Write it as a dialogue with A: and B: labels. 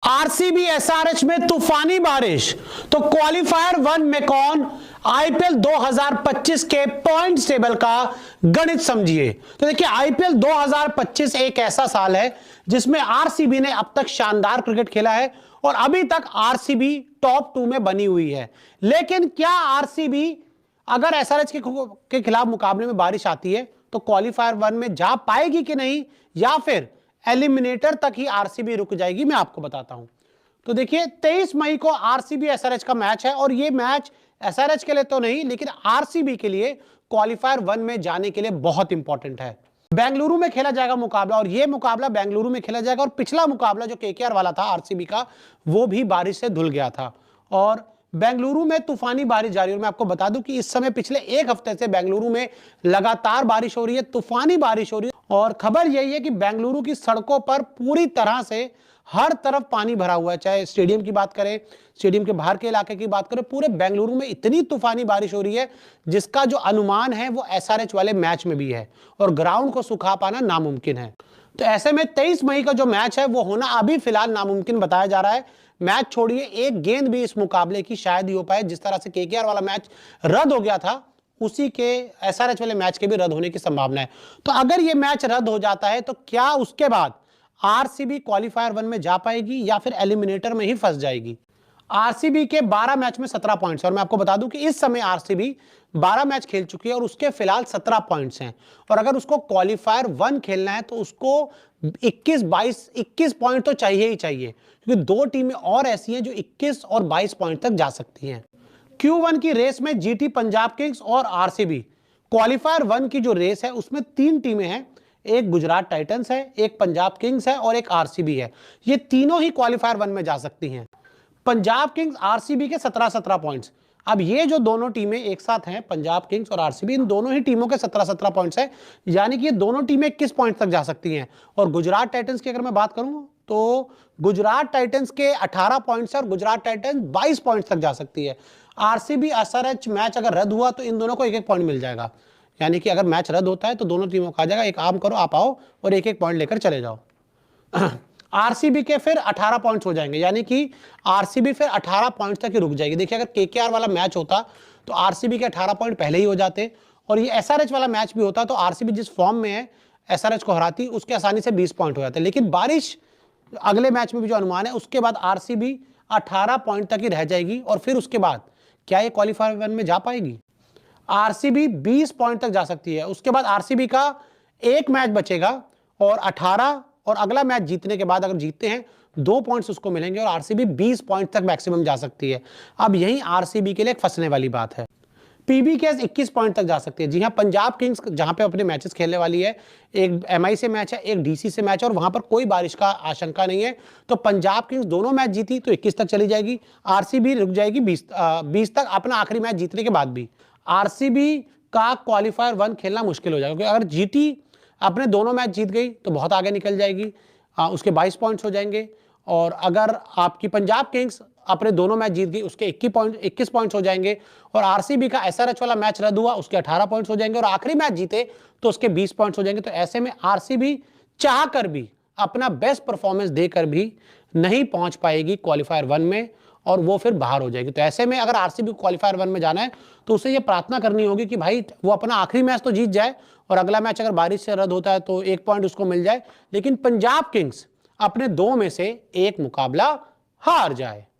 A: RCB SRH में तूफानी बारिश, तो क्वालिफायर वन में कौन? आईपीएल 2025 के पॉइंट टेबल का गणित समझिए। तो देखिए, आईपीएल 2025 एक ऐसा साल है जिसमें आरसीबी ने अब तक शानदार क्रिकेट खेला है और अभी तक आरसीबी टॉप 2 में बनी हुई है। लेकिन क्या आरसीबी अगर एसआरएच के खिलाफ मुकाबले में बारिश आती है तो क्वालिफायर वन में जा पाएगी कि नहीं, या फिर एलिमिनेटर तक ही आरसीबी रुक जाएगी? मैं आपको बताता हूं। तो देखिए, 23 मई को आरसीबी एसआरएच का मैच है और यह मैच एसआरएच के लिए तो नहीं, लेकिन आरसीबी के लिए क्वालिफायर वन में जाने के लिए बहुत इंपॉर्टेंट है। बेंगलुरु में खेला जाएगा मुकाबला और यह मुकाबला बेंगलुरु में खेला जाएगा। और पिछला मुकाबला जो केकेआर वाला था आरसीबी का, वो भी बारिश से धुल गया था और बेंगलुरु में तूफानी बारिश जारी है। मैं आपको बता दूं कि इस समय पिछले एक हफ्ते से बेंगलुरु में लगातार बारिश हो रही है, तूफानी बारिश हो रही है। और खबर यही है कि बेंगलुरु की सड़कों पर पूरी तरह से हर तरफ पानी भरा हुआ है। चाहे स्टेडियम की बात करें, स्टेडियम के बाहर के इलाके की बात करें, पूरे बेंगलुरु में इतनी तूफानी बारिश हो रही है जिसका जो अनुमान है वो एसआरएच वाले मैच में भी है और ग्राउंड को सुखा पाना नामुमकिन है। तो ऐसे में 23 मई का जो मैच है वो होना अभी फिलहाल नामुमकिन बताया जा रहा है। मैच छोड़िए, एक गेंद भी इस मुकाबले की शायद ही हो पाए। जिस तरह से केकेआर वाला मैच रद्द हो गया था, उसी के एसआरएच वाले मैच के भी रद्द होने की संभावना है। तो अगर ये मैच रद्द हो जाता है तो क्या उसके बाद आरसीबी क्वालिफायर वन में जा पाएगी या फिर एलिमिनेटर में ही फंस जाएगी? आरसीबी के 12 मैच में 17 पॉइंट्स, और मैं आपको बता दूं कि इस समय आरसीबी 12 मैच खेल चुकी है और उसके फिलहाल 17 पॉइंट्स हैं। और अगर उसको क्वालिफायर वन खेलना है तो उसको 21 पॉइंट तो चाहिए ही चाहिए, क्योंकि दो टीमें और ऐसी हैं जो 21 और 22 पॉइंट तक जा सकती हैं। Q1 की रेस में जीटी पंजाब किंग्स और आरसीबी, क्वालिफायर वन की जो रेस है उसमें 3 टीमें हैं। एक गुजरात टाइटंस है, एक पंजाब किंग्स है और एक आरसीबी है। ये तीनों ही क्वालिफायर वन में जा सकती हैं। पंजाब किंग्स आरसीबी के 17-17 पॉइंट्स। अब ये जो दोनों टीमें एक साथ हैं, पंजाब किंग्स और आरसीबी, इन दोनों ही टीमों के 17-17 पॉइंट्स हैं, यानी कि ये दोनों टीमें 21 पॉइंट तक जा सकती हैं। और गुजरात टाइटंस की अगर मैं बात करूं तो गुजरात टाइटंस के 18 पॉइंट्स है और गुजरात टाइटंस 22 पॉइंट्स तक जा सकती है। आरसीबी एसआरएच मैच अगर रद्द हुआ तो इन दोनों को 1-1 पॉइंट मिल जाएगा, यानी कि अगर मैच रद्द होता है तो दोनों टीमों को आ जाएगा, एक काम करो आप आओ और 1-1 पॉइंट लेकर चले जाओ। आरसीबी के फिर 18 पॉइंट्स हो जाएंगे, यानी कि आरसीबी फिर 18 पॉइंट्स तक ही रुक जाएगी। देखिए, अगर केकेआर वाला मैच होता तो आरसीबी के 18 पॉइंट पहले ही हो जाते, और ये एसआरएच वाला मैच भी होता तो आरसीबी जिस फॉर्म में है एसआरएच को हराती, उसके आसानी से 20 पॉइंट हो जाते। लेकिन बारिश अगले मैच में भी जो अनुमान है उसके बाद आरसीबी 18 पॉइंट तक ही रह जाएगी और फिर उसके बाद क्या ये क्वालिफायर वन में जा पाएगी? आरसीबी 20 पॉइंट तक जा सकती है। उसके बाद आरसीबी का एक मैच बचेगा और 18, और अगला मैच जीतने के बाद अगर जीतते हैं 2 पॉइंट्स उसको मिलेंगे और आरसीबी 20 पॉइंट तक मैक्सिमम जा सकती है। अब यही आरसीबी के लिए फंसने वाली बात है। पीबीकेएस 21 पॉइंट तक जा सकती है। जी हां, पंजाब किंग्स जहां पे अपने मैचेस खेलने वाली है, एक एमआई से मैच है, एक डीसी से मैच है और वहां पर कोई बारिश का आशंका नहीं है। तो पंजाब किंग्स दोनों मैच जीती तो 21 तक चली जाएगी, आरसीबी रुक जाएगी 20 तक, अपना आखिरी मैच जीतने के बाद भी। आरसीबी का क्वालिफायर वन खेलना मुश्किल हो जाएगा, क्योंकि अगर जीटी अपने दोनों मैच जीत गई तो बहुत आगे निकल जाएगी, उसके 22 पॉइंट्स हो जाएंगे। और अगर आपकी पंजाब किंग्स अपने दोनों मैच जीत गई, उसके 21 पॉइंट्स हो जाएंगे। और आरसीबी का एसआरएच वाला मैच रद्द हुआ, उसके 18 पॉइंट्स हो जाएंगे और आखिरी मैच जीते तो उसके 20 पॉइंट्स हो जाएंगे। तो ऐसे में आरसीबी चाह कर भी, अपना बेस्ट परफॉर्मेंस देकर भी नहीं पहुंच पाएगी क्वालिफायर वन में और वो फिर बाहर हो जाएगी। तो ऐसे में अगर आरसीबी को क्वालिफायर वन में जाना है तो उसे ये प्रार्थना करनी होगी कि भाई वो अपना आखिरी मैच तो जीत जाए और अगला मैच अगर बारिश से रद्द होता है तो 1 पॉइंट उसको मिल जाए, लेकिन पंजाब किंग्स अपने 2 में से 1 मुकाबला हार जाए।